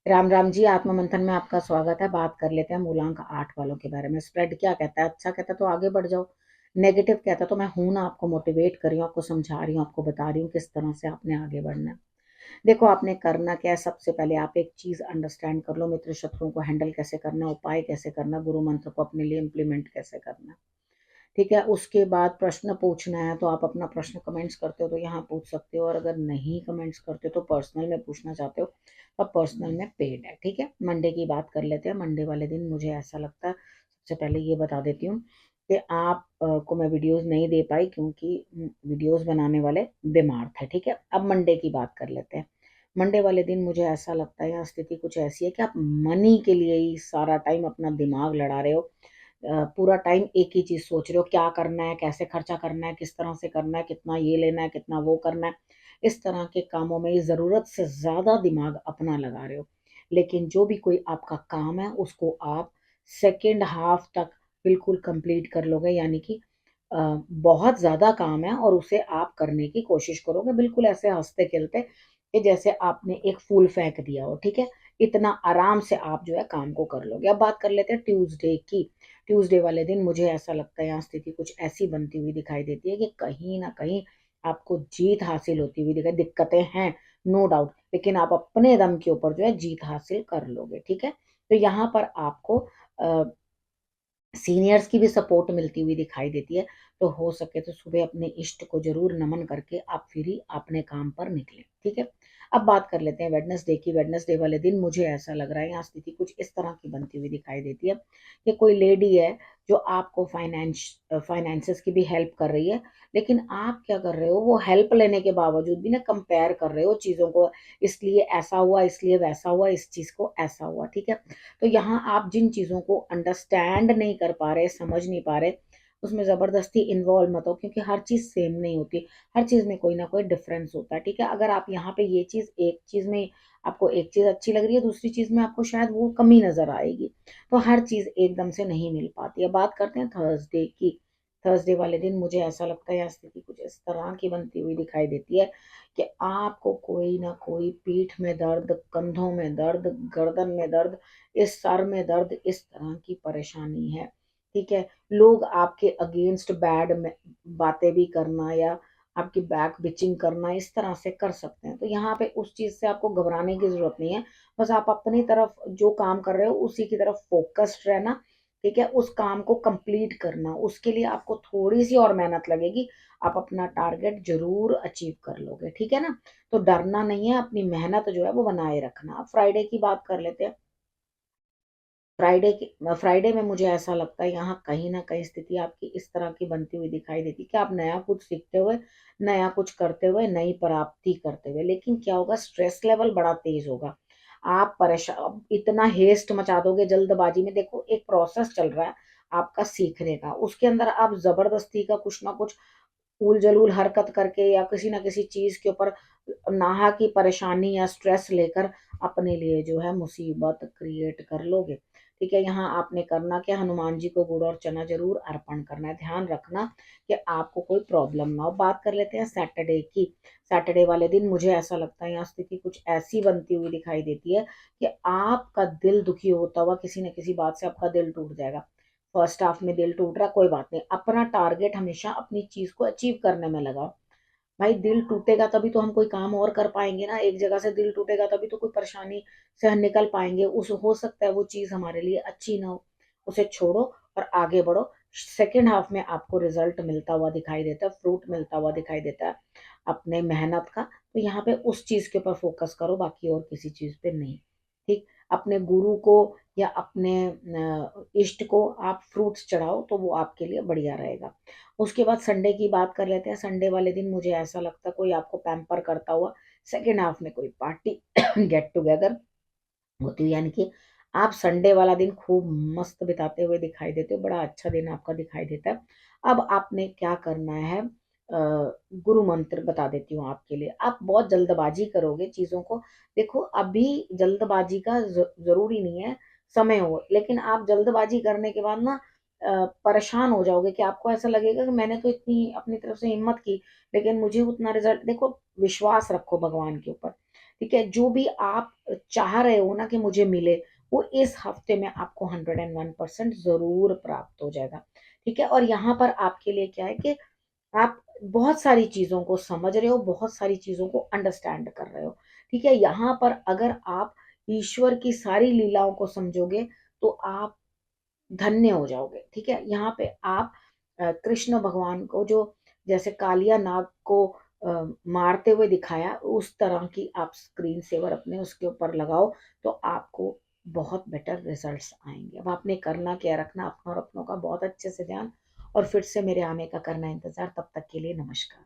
राम राम जी। आत्म मंथन में आपका स्वागत है। बात कर लेते हैं मूलांक 8 वालों के बारे में। स्प्रेड क्या कहता है? अच्छा कहता है तो आगे बढ़ जाओ, नेगेटिव कहता है तो मैं हूं ना, आपको मोटिवेट कर रही हूँ, आपको समझा रही हूँ, आपको बता रही हूँ किस तरह से आपने आगे बढ़ना है। देखो, आपने करना क्या है, सबसे पहले आप एक चीज अंडरस्टैंड कर लो, मित्र शत्रुओं को हैंडल कैसे करना, उपाय कैसे करना, गुरु मंत्र को अपने लिए इम्प्लीमेंट कैसे करना। ठीक है, उसके बाद प्रश्न पूछना है तो आप अपना प्रश्न कमेंट्स करते हो तो यहाँ पूछ सकते हो, और अगर नहीं कमेंट्स करते हो तो पर्सनल में पूछना चाहते हो तो पर्सनल में पेड है। ठीक है, मंडे की बात कर लेते हैं। मंडे वाले दिन मुझे ऐसा लगता है, सबसे पहले ये बता देती हूँ कि आप को मैं वीडियोस नहीं दे पाई क्योंकि वीडियोस बनाने वाले बीमार थे। ठीक है, अब मंडे की बात कर लेते हैं। मंडे वाले दिन मुझे ऐसा लगता है यहाँ स्थिति कुछ ऐसी है कि आप मनी के लिए ही सारा टाइम अपना दिमाग लड़ा रहे हो। पूरा टाइम एक ही चीज सोच रहे हो, क्या करना है, कैसे खर्चा करना है, किस तरह से करना है, कितना ये लेना है, कितना वो करना है। इस तरह के कामों में जरूरत से ज्यादा दिमाग अपना लगा रहे हो। लेकिन जो भी कोई आपका काम है उसको आप सेकेंड हाफ तक बिल्कुल कंप्लीट कर लोगे, यानी कि बहुत ज्यादा काम है और उसे आप करने की कोशिश करोगे, बिल्कुल ऐसे हंसते खेलते कि जैसे आपने एक फूल फेंक दिया हो। ठीक है, इतना आराम से आप जो है काम को कर लोगे। अब बात कर लेते हैं ट्यूसडे की। ट्यूसडे वाले दिन मुझे ऐसा लगता है यहाँ स्थिति कुछ ऐसी बनती हुई दिखाई देती है कि कहीं ना कहीं आपको जीत हासिल होती हुई दिखाई। दिक्कतें हैं, नो डाउट, लेकिन आप अपने दम के ऊपर जो है जीत हासिल कर लोगे। ठीक है, तो यहाँ पर आपको सीनियर्स की भी सपोर्ट मिलती हुई दिखाई देती है। तो हो सके तो सुबह अपने इष्ट को जरूर नमन करके आप फिर ही अपने काम पर निकले। ठीक है, अब बात कर लेते हैं वेडनेसडे की। वेडनेसडे वाले दिन मुझे ऐसा लग रहा है यहाँ स्थिति कुछ इस तरह की बनती हुई दिखाई देती है कि कोई लेडी है जो आपको फाइनेंसेस की भी हेल्प कर रही है, लेकिन आप क्या कर रहे हो, वो हेल्प लेने के बावजूद भी ना कंपेयर कर रहे हो चीजों को। इसलिए ऐसा हुआ, इसलिए वैसा हुआ, इस चीज को ऐसा हुआ। ठीक है, तो यहाँ आप जिन चीजों को अंडरस्टैंड नहीं कर पा रहे, समझ नहीं पा रहे, उसमें जबरदस्ती इन्वॉल्व मत हो, क्योंकि हर चीज सेम नहीं होती। हर चीज में कोई ना कोई डिफरेंस होता है। ठीक है, अगर आप यहाँ पे ये चीज, एक चीज में आपको एक चीज अच्छी लग रही है, दूसरी चीज में आपको शायद वो कमी नजर आएगी। तो हर चीज एकदम से नहीं मिल पाती है। बात करते हैं थर्सडे की। थर्सडे वाले दिन मुझे ऐसा लगता है यह स्थिति कुछ इस तरह की बनती हुई दिखाई देती है कि आपको कोई ना कोई पीठ में दर्द, कंधों में दर्द, गर्दन में दर्द, इस सर में दर्द, इस तरह की परेशानी है। ठीक है, लोग आपके अगेंस्ट बैड में बातें भी करना या आपकी बैक बिचिंग करना इस तरह से कर सकते हैं। तो यहाँ पे उस चीज से आपको घबराने की जरूरत नहीं है। बस आप अपनी तरफ जो काम कर रहे हो उसी की तरफ फोकस्ड रहना। ठीक है, उस काम को कंप्लीट करना, उसके लिए आपको थोड़ी सी और मेहनत लगेगी। आप अपना टारगेट जरूर अचीव कर लोगे। ठीक है ना, तो डरना नहीं है, अपनी मेहनत जो है वो बनाए रखना। अब फ्राइडे की बात कर लेते हैं। फ्राइडे में मुझे ऐसा लगता है यहाँ कहीं ना कहीं स्थिति आपकी इस तरह की बनती हुई दिखाई देती है कि आप नया कुछ सीखते हुए, नया कुछ करते हुए, नई प्राप्ति करते हुए, लेकिन क्या होगा, स्ट्रेस लेवल बड़ा तेज होगा। आप परेशान, इतना हेस्ट मचा दोगे जल्दबाजी में। देखो, एक प्रोसेस चल रहा है आपका सीखने का, उसके अंदर आप जबरदस्ती का कुछ ना कुछ उल जलूल हरकत करके या किसी ना किसी चीज के ऊपर नाहा की परेशानी या स्ट्रेस लेकर अपने लिए जो है मुसीबत क्रिएट कर लोगे। ठीक है, यहाँ आपने करना क्या, हनुमान जी को गुड़ और चना जरूर अर्पण करना है। ध्यान रखना कि आपको कोई प्रॉब्लम ना हो। बात कर लेते हैं सैटरडे की। सैटरडे वाले दिन मुझे ऐसा लगता है यहाँ स्थिति कुछ ऐसी बनती हुई दिखाई देती है कि आपका दिल दुखी होता हुआ, किसी न किसी बात से आपका दिल टूट जाएगा। फर्स्ट हाफ में दिल टूट रहा, कोई बात नहीं, अपना टारगेट हमेशा अपनी चीज को अचीव करने में लगाओ। भाई, दिल टूटेगा तभी तो हम कोई काम और कर पाएंगे ना। एक जगह से दिल टूटेगा तभी तो कोई परेशानी से हम निकल पाएंगे। उस हो सकता है वो चीज हमारे लिए अच्छी ना हो, उसे छोड़ो और आगे बढ़ो। सेकेंड हाफ में आपको रिजल्ट मिलता हुआ दिखाई देता है, फ्रूट मिलता हुआ दिखाई देता है अपने मेहनत का। तो यहाँ पे उस चीज के ऊपर फोकस करो, बाकी और किसी चीज पे नहीं। ठीक, अपने गुरु को या अपने इष्ट को आप फ्रूट्स चढ़ाओ तो वो आपके लिए बढ़िया रहेगा। उसके बाद संडे की बात कर लेते हैं। संडे वाले दिन मुझे ऐसा लगता है कोई आपको पैम्पर करता हुआ, सेकेंड हाफ में कोई पार्टी गेट टुगेदर होती है, यानी कि आप संडे वाला दिन खूब मस्त बिताते हुए दिखाई देते हो, बड़ा अच्छा दिन आपका दिखाई देता है। अब आपने क्या करना है, गुरु मंत्र बता देती हूँ आपके लिए। आप बहुत जल्दबाजी करोगे चीजों को। देखो, अभी जल्दबाजी का जरूरी नहीं है, समय हो, लेकिन आप जल्दबाजी करने के बाद ना परेशान हो जाओगे कि आपको ऐसा लगेगा कि मैंने तो इतनी अपनी तरफ से हिम्मत की, लेकिन मुझे उतना रिजल्ट। देखो, विश्वास रखो भगवान के ऊपर। ठीक है? जो भी आप चाह रहे हो ना कि मुझे मिले, वो इस हफ्ते में आपको 101% ज़रूर प्राप्त हो जाएगा, ठीक है? और यहाँ पर आपके लिए क्या है कि आप बहुत सारी चीज़ों को समझ रहे हो, बहुत सारी चीज़ों को अंडरस्टैंड कर रहे हो, ठीक है? यहाँ पर अगर आप ईश्वर की सारी लीलाओं को समझोगे, तो आप धन्य हो जाओगे, ठीक है? यहाँ पे आप कृष्ण भगवान को जो जैसे कालिया नाग को मारते हुए दिखाया, उस तरह की आप स्क्रीन सेवर अपने उसके ऊपर लगाओ, तो आपको बहुत बेटर रिजल्ट्स आएँगे। अब आपने करना क्या है, रखना अपना और अपनों का बहुत अच्छे से ध्यान, और फिर से मेरे आने का करना इंतज़ार। तब तक के लिए नमस्कार।